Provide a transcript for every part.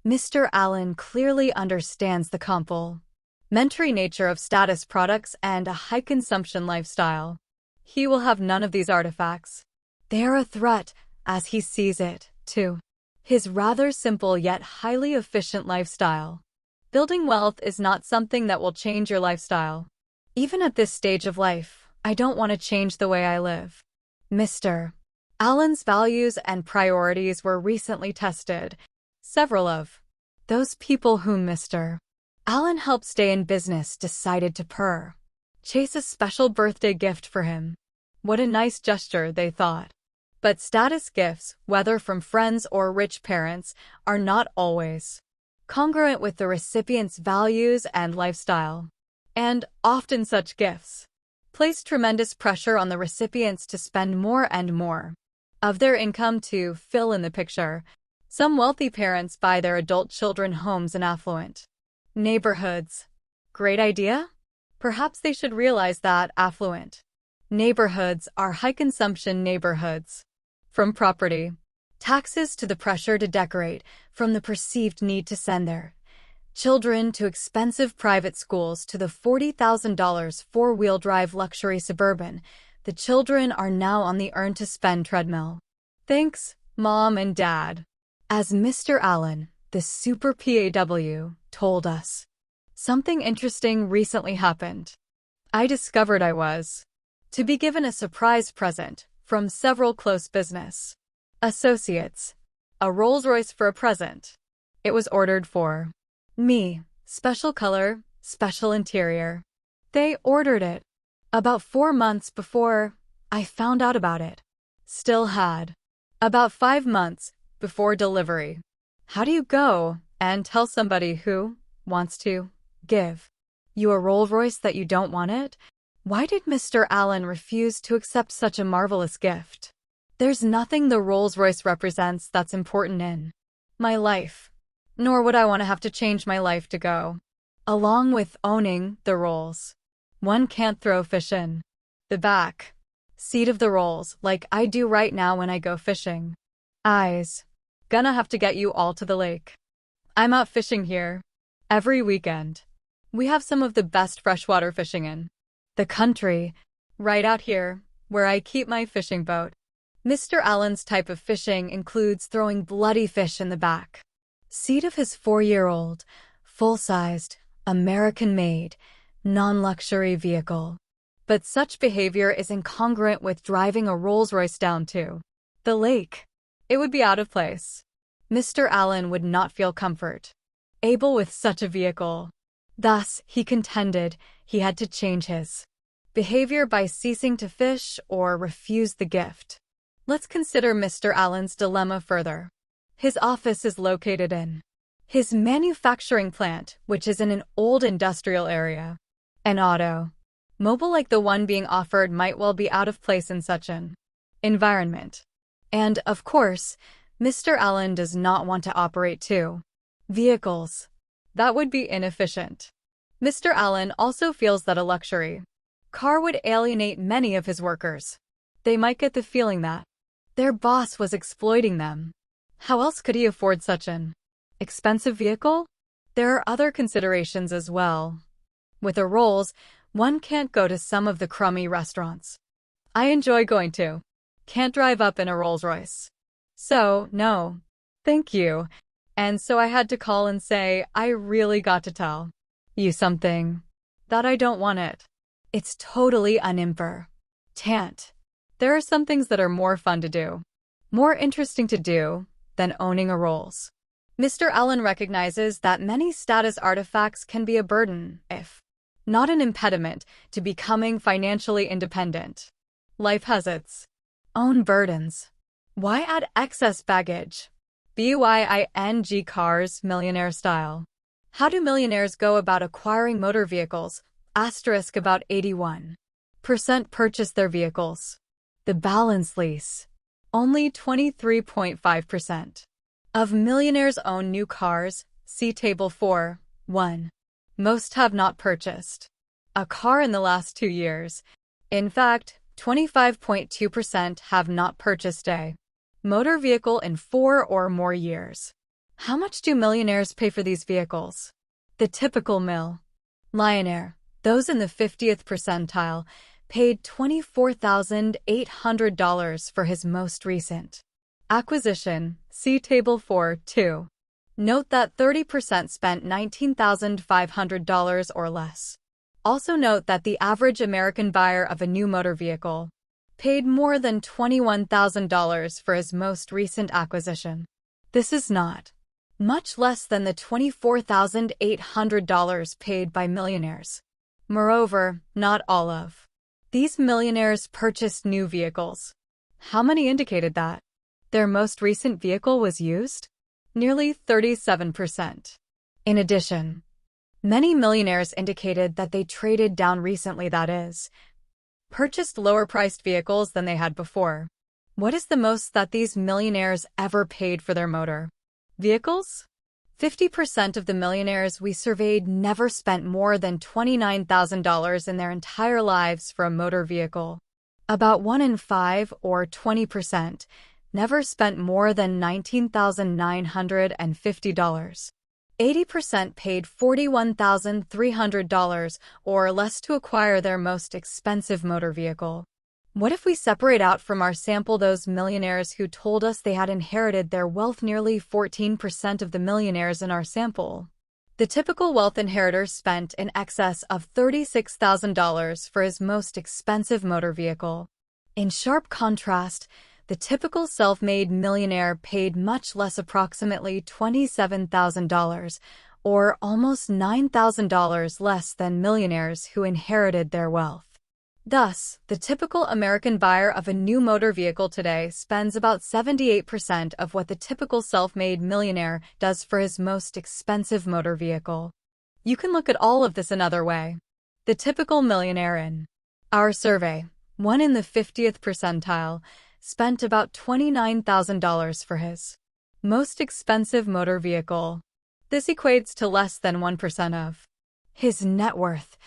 Mr. Allen clearly understands the complementary nature of status products and a high-consumption lifestyle. He will have none of these artifacts. They are a threat, as he sees it, to his rather simple yet highly efficient lifestyle. Building wealth is not something that will change your lifestyle. Even at this stage of life, I don't want to change the way I live. Mr. Allen's values and priorities were recently tested. Several of those people whom Mr. Allen helped stay in business decided to chase a special birthday gift for him. What a nice gesture, they thought. But status gifts, whether from friends or rich parents, are not always congruent with the recipient's values and lifestyle. And often such gifts place tremendous pressure on the recipients to spend more and more of their income to fill in the picture. Some wealthy parents buy their adult children homes in affluent neighborhoods. Great idea? Perhaps they should realize that affluent neighborhoods are high-consumption neighborhoods. From property taxes to the pressure to decorate, from the perceived need to send their children to expensive private schools to the $40,000 four-wheel drive luxury Suburban, the children are now on the earn-to-spend treadmill. Thanks, Mom and Dad. As Mr. Allen, the super PAW, told us, something interesting recently happened. I discovered I was to be given a surprise present from several close business associates. A Rolls-Royce for a present. It was ordered for me. Special color, special interior. They ordered it about 4 months before I found out about it. Still had about 5 months before delivery. How do you go and tell somebody who wants to give you a Rolls-Royce that you don't want it? Why did Mr. Allen refuse to accept such a marvelous gift? There's nothing the Rolls-Royce represents that's important in my life, nor would I want to have to change my life to go along with owning the Rolls. One can't throw fish in the back seat of the Rolls like I do right now when I go fishing. Gonna have to get you all to the lake. I'm out fishing here every weekend. We have some of the best freshwater fishing in the country, right out here, where I keep my fishing boat. Mr. Allen's type of fishing includes throwing bloody fish in the back seat of his 4-year-old, full-sized, American-made, non-luxury vehicle. But such behavior is incongruent with driving a Rolls-Royce down to the lake. It would be out of place. Mr. Allen would not feel comfortable with such a vehicle. Thus, he contended, he had to change his behavior by ceasing to fish or refuse the gift. Let's consider Mr. Allen's dilemma further. His office is located in his manufacturing plant, which is in an old industrial area. An automobile like the one being offered might well be out of place in such an environment. And, of course, Mr. Allen does not want to operate 2 vehicles. That would be inefficient. Mr. Allen also feels that a luxury car would alienate many of his workers. They might get the feeling that their boss was exploiting them. How else could he afford such an expensive vehicle? There are other considerations as well. With a Rolls, one can't go to some of the crummy restaurants I enjoy going to. Can't drive up in a Rolls-Royce. So, no. Thank you. And so I had to call and say, I really got to tell you something. That I don't want it. It's totally unimportant. There are some things that are more fun to do, more interesting to do, than owning a Rolls. Mr. Allen recognizes that many status artifacts can be a burden, if not an impediment, to becoming financially independent. Life has its own burdens. Why add excess baggage? BYING cars, millionaire style. How do millionaires go about acquiring motor vehicles? Asterisk about 81% purchase their vehicles. The balance lease. Only 23.5% of millionaires own new cars. See Table 4.1. Most have not purchased a car in the last 2 years. In fact, 25.2% have not purchased a motor vehicle in 4 or more years. How much do millionaires pay for these vehicles? The typical millionaire, those in the 50th percentile, paid $24,800 for his most recent acquisition. See Table 4.2. Note that 30% spent $19,500 or less. Also note that the average American buyer of a new motor vehicle paid more than $21,000 for his most recent acquisition. This is not much less than the $24,800 paid by millionaires. Moreover, not all of these millionaires purchased new vehicles. How many indicated that their most recent vehicle was used? Nearly 37%. In addition, many millionaires indicated that they traded down recently, that is, purchased lower-priced vehicles than they had before. What is the most that these millionaires ever paid for their motor vehicles? 50% of the millionaires we surveyed never spent more than $29,000 in their entire lives for a motor vehicle. About 1 in 5, or 20%, never spent more than $19,950. 80% paid $41,300 or less to acquire their most expensive motor vehicle. What if we separate out from our sample those millionaires who told us they had inherited their wealth? Nearly 14% of the millionaires in our sample. The typical wealth inheritor spent in excess of $36,000 for his most expensive motor vehicle. In sharp contrast, the typical self-made millionaire paid much less, approximately $27,000, or almost $9,000 less than millionaires who inherited their wealth. Thus, the typical American buyer of a new motor vehicle today spends about 78% of what the typical self-made millionaire does for his most expensive motor vehicle. You can look at all of this another way. The typical millionaire in our survey, one in the 50th percentile, spent about $29,000 for his most expensive motor vehicle. This equates to less than 1% of his net worth.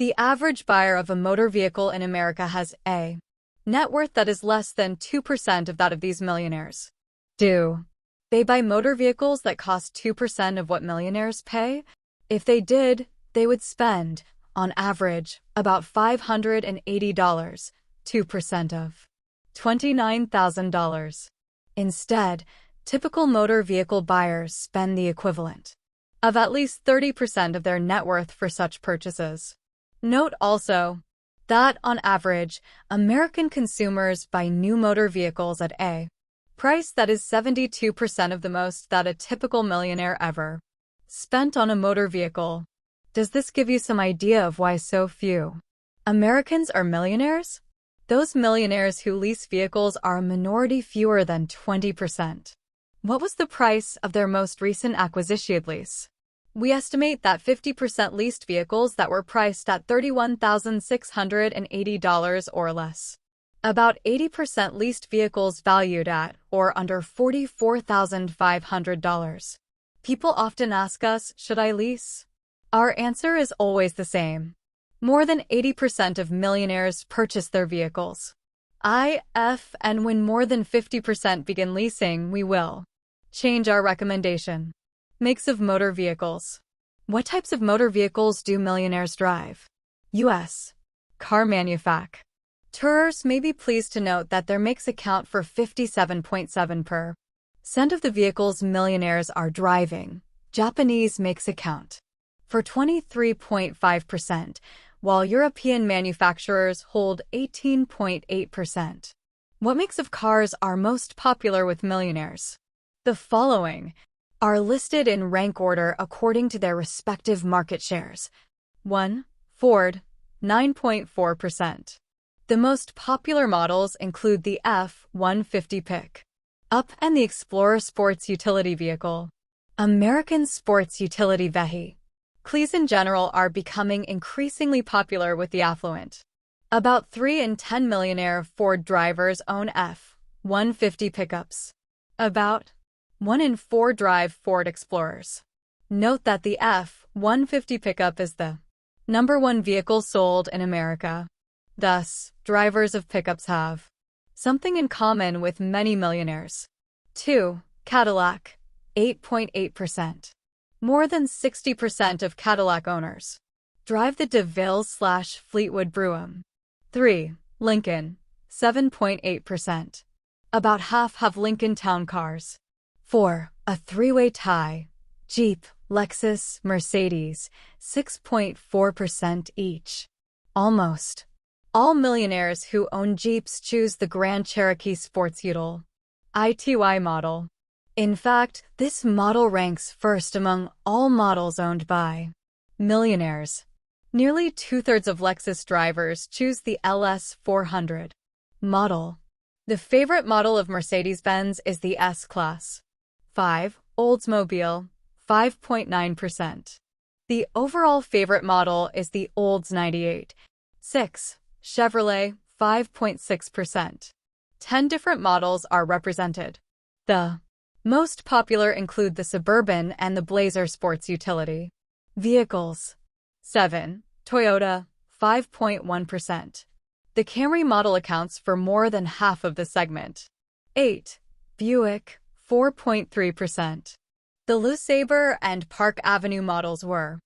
The average buyer of a motor vehicle in America has a net worth that is less than 2% of that of these millionaires. Do they buy motor vehicles that cost 2% of what millionaires pay? If they did, they would spend, on average, about $580, 2% of $29,000. Instead, typical motor vehicle buyers spend the equivalent of at least 30% of their net worth for such purchases. Note also that, on average, American consumers buy new motor vehicles at a price that is 72% of the most that a typical millionaire ever spent on a motor vehicle. Does this give you some idea of why so few Americans are millionaires? Those millionaires who lease vehicles are a minority, fewer than 20%. What was the price of their most recent acquisition lease? We estimate that 50% leased vehicles that were priced at $31,680 or less. About 80% leased vehicles valued at or under $44,500. People often ask us, should I lease? Our answer is always the same. More than 80% of millionaires purchase their vehicles and when more than 50% begin leasing, we will change our recommendation. Makes of motor vehicles. What types of motor vehicles do millionaires drive? U.S. car manufacturers may be pleased to note that their makes account for 57.7% of the vehicles millionaires are driving. Japanese makes account for 23.5%, while European manufacturers hold 18.8%. What makes of cars are most popular with millionaires? The following are listed in rank order according to their respective market shares. 1. Ford, 9.4%. The most popular models include the F-150 pick-up and the Explorer sports utility vehicle. American sports utility vehicles in general are becoming increasingly popular with the affluent. About 3 in 10 millionaire Ford drivers own F-150 pickups. About 1 in 4 drive Ford Explorers. Note that the F-150 pickup is the #1 vehicle sold in America. Thus, drivers of pickups have something in common with many millionaires. 2. Cadillac, 8.8%. More than 60% of Cadillac owners drive the DeVille/Fleetwood Brougham. 3. Lincoln, 7.8%. About half have Lincoln Town Cars. 4. A three-way tie. Jeep, Lexus, Mercedes, 6.4% each. Almost all millionaires who own Jeeps choose the Grand Cherokee Sports Util ITY model. In fact, this model ranks first among all models owned by millionaires. Nearly two-thirds of Lexus drivers choose the LS 400 model. The favorite model of Mercedes-Benz is the S-Class. 5. Oldsmobile, 5.9%. The overall favorite model is the Olds 98. 6. Chevrolet, 5.6%. 10 different models are represented. The most popular include the Suburban and the Blazer sports utility vehicles. 7. Toyota, 5.1%. The Camry model accounts for more than half of the segment. 8. Buick, 4.3%. The LeSabre and Park Avenue models were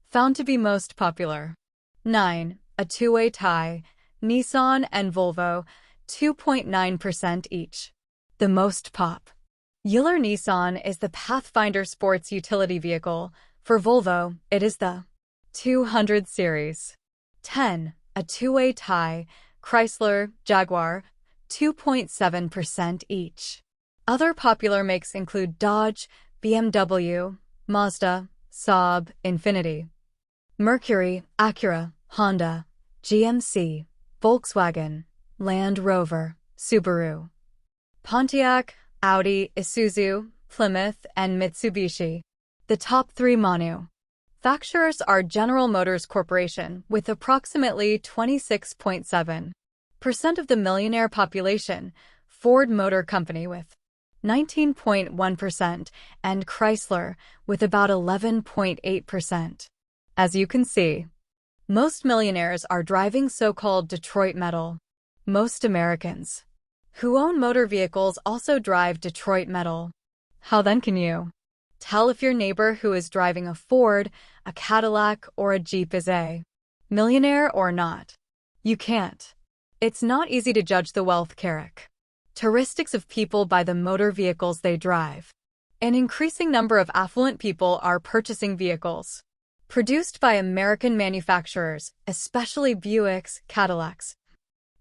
found to be most popular. 9. A two-way tie, Nissan and Volvo, 2.9% each. The most popular Nissan is the Pathfinder sports utility vehicle. For Volvo, it is the 200 series. 10. A two-way tie, Chrysler, Jaguar, 2.7% each. Other popular makes include Dodge, BMW, Mazda, Saab, Infiniti, Mercury, Acura, Honda, GMC, Volkswagen, Land Rover, Subaru, Pontiac, Audi, Isuzu, Plymouth, and Mitsubishi. The top 3 manufacturers are General Motors Corporation with approximately 26.7% of the millionaire population, Ford Motor Company with 19.1%, and Chrysler with about 11.8%. As you can see, most millionaires are driving so-called Detroit metal. Most Americans who own motor vehicles also drive Detroit metal. How then can you tell if your neighbor who is driving a Ford, a Cadillac, or a Jeep is a millionaire or not? You can't. It's not easy to judge the wealth characteristics of people by the motor vehicles they drive. An increasing number of affluent people are purchasing vehicles produced by American manufacturers, especially Buicks, Cadillacs,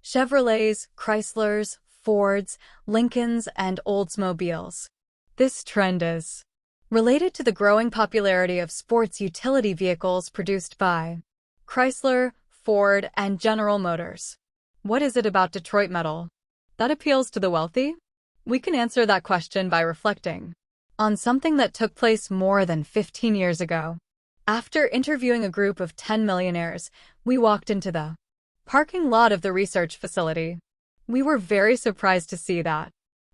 Chevrolets, Chryslers, Fords, Lincolns, and Oldsmobiles. This trend is related to the growing popularity of sports utility vehicles produced by Chrysler, Ford, and General Motors. What is it about Detroit metal that appeals to the wealthy? We can answer that question by reflecting on something that took place more than 15 years ago. After interviewing a group of 10 millionaires, we walked into the parking lot of the research facility. We were very surprised to see that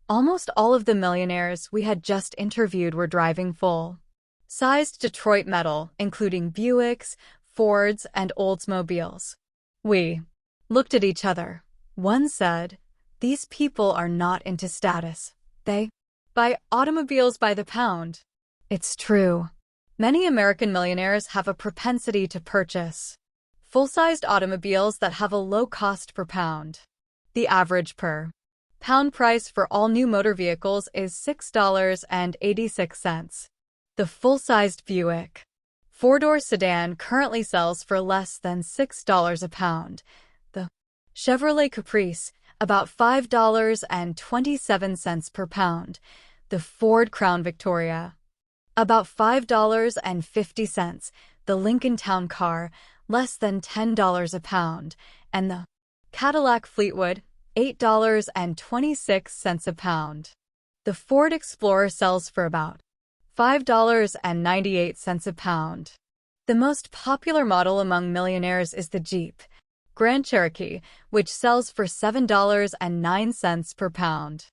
almost all of the millionaires we had just interviewed were driving full-sized Detroit metal, including Buicks, Fords, and Oldsmobiles. We looked at each other. One said, "These people are not into status. They buy automobiles by the pound." It's true. Many American millionaires have a propensity to purchase full-sized automobiles that have a low cost per pound. The average per pound price for all new motor vehicles is $6.86. The full-sized Buick four-door sedan currently sells for less than $6 a pound. The Chevrolet Caprice, about $5.27 per pound. The Ford Crown Victoria, about $5.50. The Lincoln Town Car, less than $10 a pound. And the Cadillac Fleetwood, $8.26 a pound. The Ford Explorer sells for about $5.98 a pound. The most popular model among millionaires is the Jeep Grand Cherokee, which sells for $7.09 per pound.